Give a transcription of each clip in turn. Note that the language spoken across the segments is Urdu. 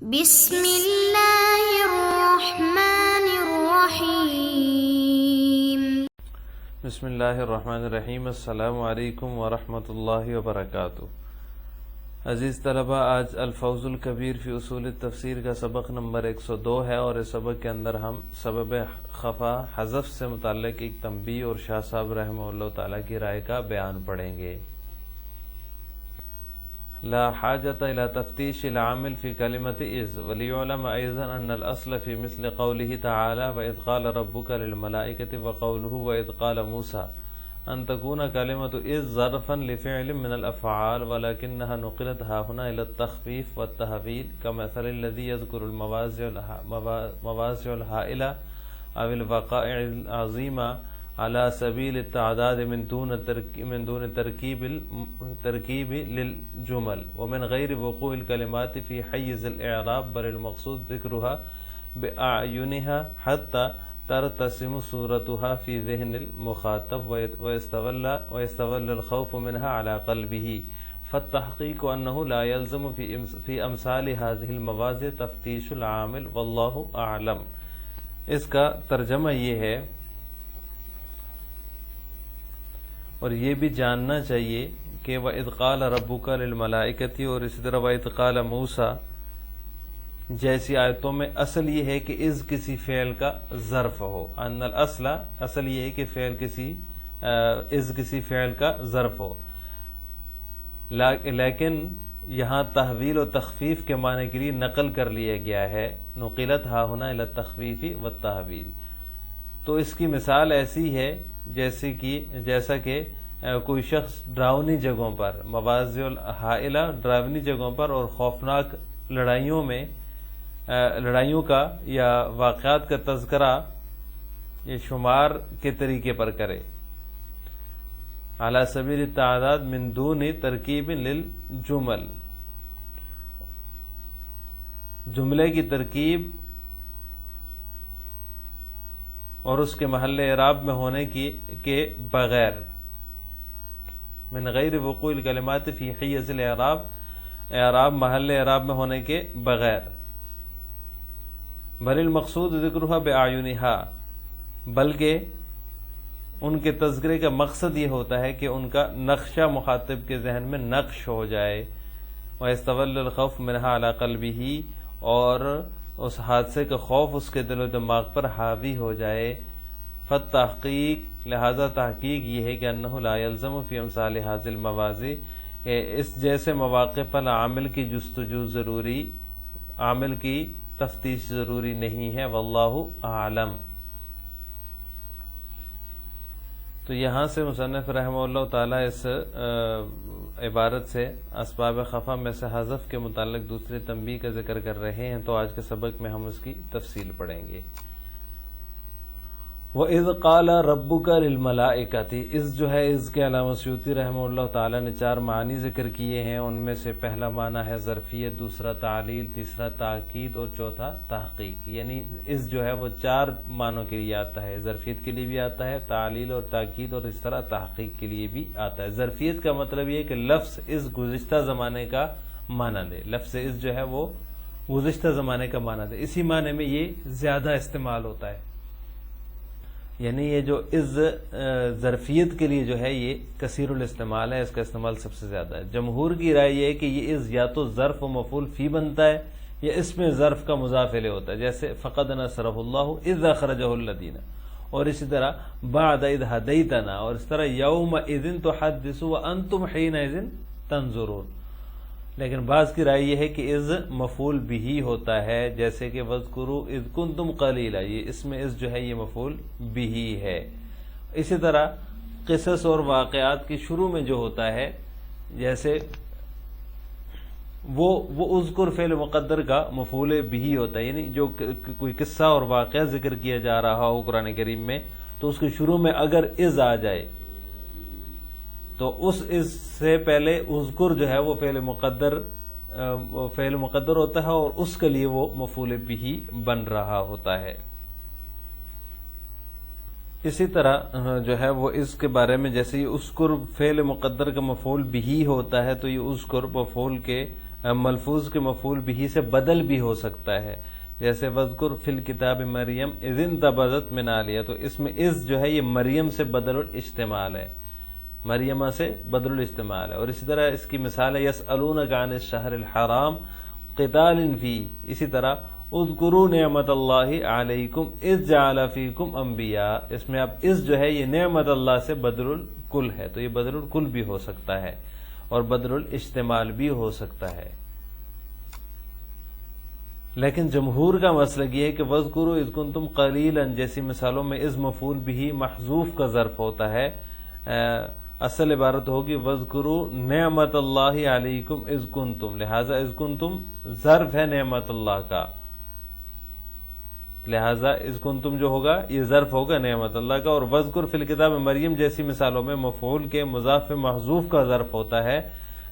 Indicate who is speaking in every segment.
Speaker 1: بسم اللہ الرحمن الرحیم۔
Speaker 2: بسم اللہ الرحمن الرحیم۔ السلام علیکم ورحمۃ اللہ وبرکاتہ۔ عزیز طلبہ، آج الفوز الکبیر فی اصول التفسیر کا سبق نمبر 102 ہے، اور اس سبق کے اندر ہم سبب خفا حذف سے متعلق ایک تنبیہ اور شاہ صاحب رحمہ اللہ تعالیٰ کی رائے کا بیان پڑھیں گے۔ لا حاجة إلى تفتيش العامل في كلمة إذ، وليعلم أيضا أن الأصل في مثل قوله تعالى وإذ قال ربك للملائكة وقوله وإذ قال موسى أن تكون كلمة إذ ظرفا لفعل من الأفعال، ولكنها نقلت ها هنا إلى التخفيف والتهويل كمثل الذي يذكر المواضع الهائلة أو الوقائع العظيمة على سبيل التعداد من دون تركيب للجمل ومن غير وقوع الكلمات في حيز الإعراب، بل المقصود ذكرها بأعينها حتى ترتسم صورتها في ذهن المخاطب ويستول الخوف منها على قلبه، فالتحقيق أنه لا يلزم في أمثال هذه المواضع تفتيش العامل، والله أعلم۔ اس کا ترجمہ یہ ہے، اور یہ بھی جاننا چاہیے کہ وَإِذْ قَالَ رَبُّكَ لِلْمَلَائِكَةِ، اور اسی طرح وَإِذْ قَالَ مُوسَى جیسی آیتوں میں اصل یہ ہے کہ اذ کسی فعل کا ظرف ہو۔ ان الاصل، اصل یہ ہے کہ فعل اذ کسی فعل کا ظرف ہو، لیکن یہاں تحویل و تخفیف کے معنی کے لیے نقل کر لیا گیا ہے، نقلت ہا ہونا الی التخفیف والتحویل۔ تو اس کی مثال ایسی ہے جیسا کہ کوئی شخص ڈراؤنی جگہوں پر، مواضع الحائلہ ڈراؤنی جگہوں پر اور خوفناک لڑائیوں کا یا واقعات کا تذکرہ یہ شمار کے طریقے پر کرے، علی سبیل التعداد من دون ترکیب للجمل، جملے کی ترکیب اور اس کے محل اعراب میں ہونے کے بغیر، من غیر وقوع الکلمات فی حیز الاعراب، اعراب محل اعراب میں ہونے کے بغیر، بل المقصود ذکرها بأعینها، بلکہ ان کے تذکرے کا مقصد یہ ہوتا ہے کہ ان کا نقشہ مخاطب کے ذہن میں نقش ہو جائے، وَيَسْتَوَلَّ الْخَوْفُ مِنْهَا عَلَى قَلْبِهِ، اور اس حادثے کا خوف اس کے دل و دماغ پر حاوی ہو جائے، فالتحقیق، لہذا تحقیق یہ ہے کہ انہ لا یلزم فی امثال هذه المواضع، اس جیسے مواقع پر عامل کی جستجو ضروری، عامل کی تفتیش ضروری نہیں ہے، واللہ اعلم۔ تو یہاں سے مصنف رحمہ اللہ تعالیٰ اس عبارت سے اسباب خفا میں سے حذف کے متعلق دوسرے تنبیہ کا ذکر کر رہے ہیں، تو آج کے سبق میں ہم اس کی تفصیل پڑھیں گے۔ وَإِذْ قَالَ رَبُّكَ لِلْمَلَائِكَةِ، اس جو ہے اس کے علامہ سیوطی رحمہ اللہ تعالیٰ نے 4 معنی ذکر کیے ہیں، ان میں سے پہلا معنی ہے ظرفیت، دوسرا تعلیل، تیسرا تاکید اور چوتھا تحقیق۔ یعنی اس جو ہے وہ 4 معنوں کے لیے آتا ہے، ظرفیت کے لیے بھی آتا ہے، تعلیل اور تاکید اور اس طرح تحقیق کے لیے بھی آتا ہے۔ ظرفیت کا مطلب یہ کہ لفظ اس گزشتہ زمانے کا معنی دے، لفظ اس جو ہے وہ گزشتہ زمانے کا معنی دے، اسی معنی میں یہ زیادہ استعمال ہوتا ہے، یعنی یہ جو از ظرفیت کے لیے جو ہے یہ کثیر الاستعمال ہے، اس کا استعمال سب سے زیادہ ہے۔ جمہور کی رائے یہ ہے کہ یہ از یا تو ظرف و مفعول فی بنتا ہے یا اس میں ظرف کا مضاف الیہ ہوتا ہے، جیسے فقد نصرہ اللہ اذ اخرجہ الذین، اور اسی طرح بعد اذ ہدیتنا، اور اس طرح یومئذ تحدث وانتم حینئذ تنظرون۔ لیکن بعض کی رائے یہ ہے کہ اذ مفعول بہ ہوتا ہے، جیسے کہ وَاذْكُرُوا اذ كُنتم قلیلا، یہ اس میں اذ جو ہے یہ مفعول بہ ہے۔ اسی طرح قصص اور واقعات کی شروع میں جو ہوتا ہے، جیسے وہ اذکر فعل مقدر کا مفعول بہ ہوتا ہے، یعنی جو کوئی قصہ اور واقعہ ذکر کیا جا رہا ہو قرآن کریم میں، تو اس کے شروع میں اگر اذ آ جائے تو اس سے پہلے اذکر جو ہے وہ فعل مقدر ہوتا ہے، اور اس کے لیے وہ مفعول بہ بن رہا ہوتا ہے۔ اسی طرح جو ہے وہ اس کے بارے میں، جیسے یہ اذکر فعل مقدر کا مفعول بہ ہوتا ہے، تو یہ اذکر مفعول کے ملفوظ کے مفعول بھی سے بدل بھی ہو سکتا ہے، جیسے وذکر فی الکتاب مریم اذ انتبذت من اہلہا، تو اس میں اذ جو ہے یہ مریم سے بدل الاستعمال ہے، مریمہ سے بدل الاستعمال ہے. اور اسی طرح اس کی مثال ہے یسألونک عن الشہر الحرام قتال فیہ، اسی طرح اذکروا نعمت اللہ علیکم اذ جعل فیکم انبیاء، اس میں اب اذ جو ہے یہ نعمت اللہ سے بدل الکل ہے، تو یہ بدل الکل بھی ہو سکتا ہے اور بدل الاستعمال بھی ہو سکتا ہے. لیکن جمہور کا مسلک یہ ہے کہ وَاذْكُرُوا اِذْ كُنْتُمْ قَلِيلًا جیسی مثالوں میں اذ مفعول بھی محذوف کا ظرف ہوتا ہے، اصل عبارت ہوگی وَاذْكُرُوا نعمت اللہ علیکم اذ کنتم، لہذا اذ کنتم ظرف ہے نعمت اللہ کا، لہذا اذ کنتم جو ہوگا یہ ظرف ہوگا نعمت اللہ کا. اور وذکر فی الکتاب مریم جیسی مثالوں میں مفعول کے مضاف محذوف کا ظرف ہوتا ہے،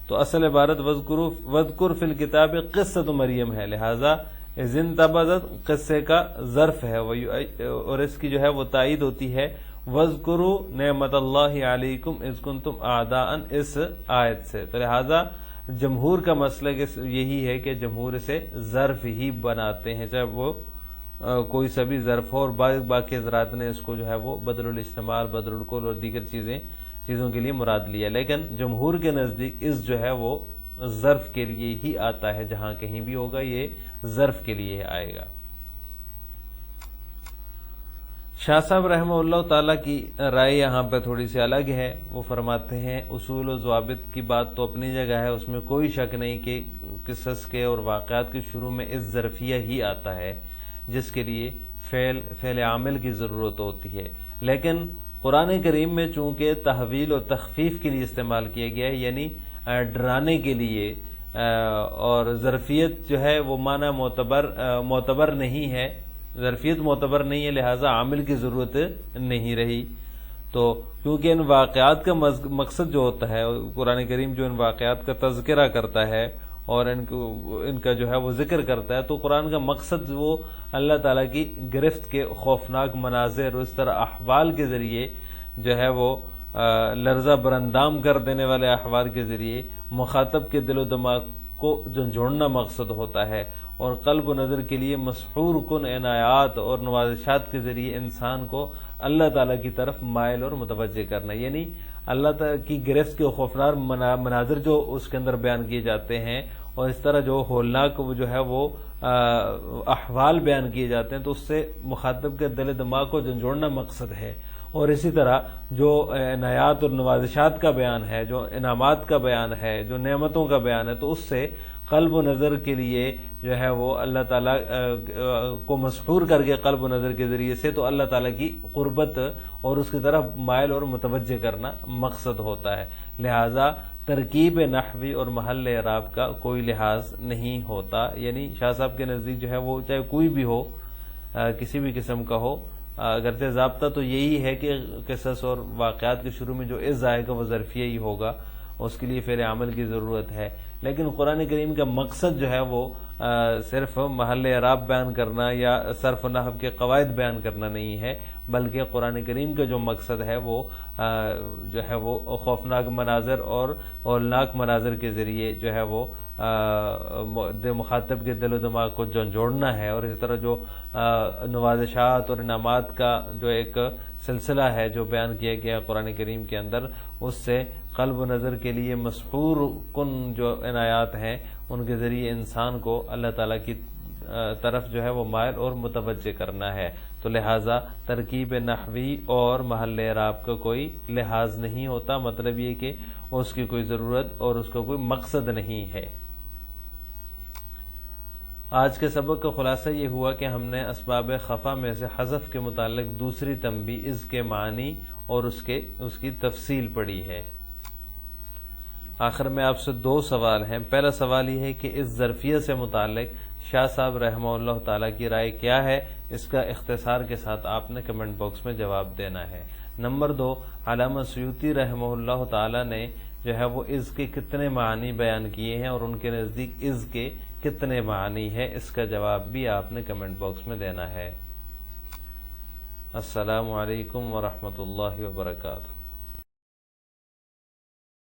Speaker 2: تو اصل عبارت وذکر فی الکتاب قصۃ مریم ہے، لہذا اذ انتبذت قصے کا ظرف ہے، اور اس کی جو ہے وہ تائید ہوتی ہے وذکروا نعمت اللہ علیکم اذ کنتم اعداء اس آیت سے. تو لہذا جمہور کا مسلک یہی ہے کہ جمہور اسے ظرف ہی بناتے ہیں، چاہے وہ کوئی سا بھی ظرف ہو، اور باقی حضرات نے اس کو جو ہے وہ بدل الاستعمال، بدل الکل اور دیگر چیزوں کے لیے مراد لیا. لیکن جمہور کے نزدیک اس جو ہے وہ ظرف کے لیے ہی آتا ہے، جہاں کہیں بھی ہوگا یہ ظرف کے لیے آئے گا. شاہ صاحب رحمہ اللہ تعالیٰ کی رائے یہاں پہ تھوڑی سی الگ ہے. وہ فرماتے ہیں اصول و ضوابط کی بات تو اپنی جگہ ہے، اس میں کوئی شک نہیں کہ قصص کے اور واقعات کے شروع میں اس ظرفیہ ہی آتا ہے جس کے لیے فعل عامل کی ضرورت ہوتی ہے. لیکن قرآن کریم میں چونکہ تحویل اور تخفیف کے لیے استعمال کیا گیا ہے، یعنی ڈرانے کے لیے، اور ظرفیت جو ہے وہ معنی معتبر نہیں ہے، ظرفیت معتبر نہیں ہے، لہذا عامل کی ضرورت نہیں رہی. تو کیونکہ ان واقعات کا مقصد جو ہوتا ہے، قرآن کریم جو ان واقعات کا تذکرہ کرتا ہے اور ان کا جو ہے وہ ذکر کرتا ہے، تو قرآن کا مقصد وہ اللہ تعالیٰ کی گرفت کے خوفناک مناظر اور اس طرح احوال کے ذریعے جو ہے وہ لرزہ برندام کر دینے والے احوال کے ذریعے مخاطب کے دل و دماغ کو جھنجھوڑنا مقصد ہوتا ہے، اور قلب و نظر کے لیے مسحور کن عنایات اور نوازشات کے ذریعے انسان کو اللہ تعالیٰ کی طرف مائل اور متوجہ کرنا. یعنی اللہ تعالیٰ کی گرفت کے خوفناک مناظر جو اس کے اندر بیان کیے جاتے ہیں، اور اس طرح جو ہولناک جو ہے وہ احوال بیان کیے جاتے ہیں، تو اس سے مخاطب کے دل دماغ کو جھنجھوڑنا مقصد ہے. اور اسی طرح جو عنایات اور نوازشات کا بیان ہے، جو انعامات کا بیان ہے، جو نعمتوں کا بیان ہے، تو اس سے قلب و نظر کے لیے جو ہے وہ اللہ تعالیٰ کو مسحور کر کے قلب و نظر کے ذریعے سے تو اللہ تعالیٰ کی قربت اور اس کی طرف مائل اور متوجہ کرنا مقصد ہوتا ہے. لہذا ترکیب نحوی اور محل اعراب کا کوئی لحاظ نہیں ہوتا. یعنی شاہ صاحب کے نزدیک جو ہے وہ چاہے کوئی بھی ہو، کسی بھی قسم کا ہو، اگرچہ ضابطہ تو یہی ہے کہ قصص اور واقعات کے شروع میں جو از آئے گا وہ ظرفیہ ہی ہوگا، اس کے لیے فعل عمل کی ضرورت ہے. لیکن قرآن کریم کا مقصد جو ہے وہ صرف محل اعراب بیان کرنا یا صرف و نحو کے قواعد بیان کرنا نہیں ہے، بلکہ قرآن کریم کا جو مقصد ہے وہ جو ہے وہ خوفناک مناظر اور ہولناک مناظر کے ذریعے جو ہے وہ مخاطب کے دل و دماغ کو جھنجھوڑنا ہے. اور اسی طرح جو نوازشات اور انعامات کا جو ایک سلسلہ ہے جو بیان کیا گیا قرآن کریم کے اندر، اس سے قلب و نظر کے لیے مسحور کن جو عنایات ہیں ان کے ذریعے انسان کو اللہ تعالیٰ کی طرف جو ہے وہ مائل اور متوجہ کرنا ہے. تو لہٰذا ترکیب نحوی اور محل اعراب کا کوئی لحاظ نہیں ہوتا، مطلب یہ کہ اس کی کوئی ضرورت اور اس کا کوئی مقصد نہیں ہے. آج کے سبق کا خلاصہ یہ ہوا کہ ہم نے اسباب خفا میں سے حذف کے متعلق دوسری تنبیہ اس کے معنی اور اس کی تفصیل پڑھی ہے. آخر میں آپ سے دو سوال ہیں. پہلا سوال یہ ہے کہ اس ظرفیہ سے متعلق شاہ صاحب رحمہ اللہ تعالیٰ کی رائے کیا ہے، اس کا اختصار کے ساتھ آپ نے کمنٹ باکس میں جواب دینا ہے. نمبر 2، علامہ سیوطی رحمہ اللہ تعالیٰ نے جو ہے وہ از کے کتنے معنی بیان کیے ہیں اور ان کے نزدیک از کے کتنے معنی ہے، اس کا جواب بھی آپ نے کمنٹ باکس میں دینا ہے. السلام علیکم ورحمۃ اللہ وبرکاتہ.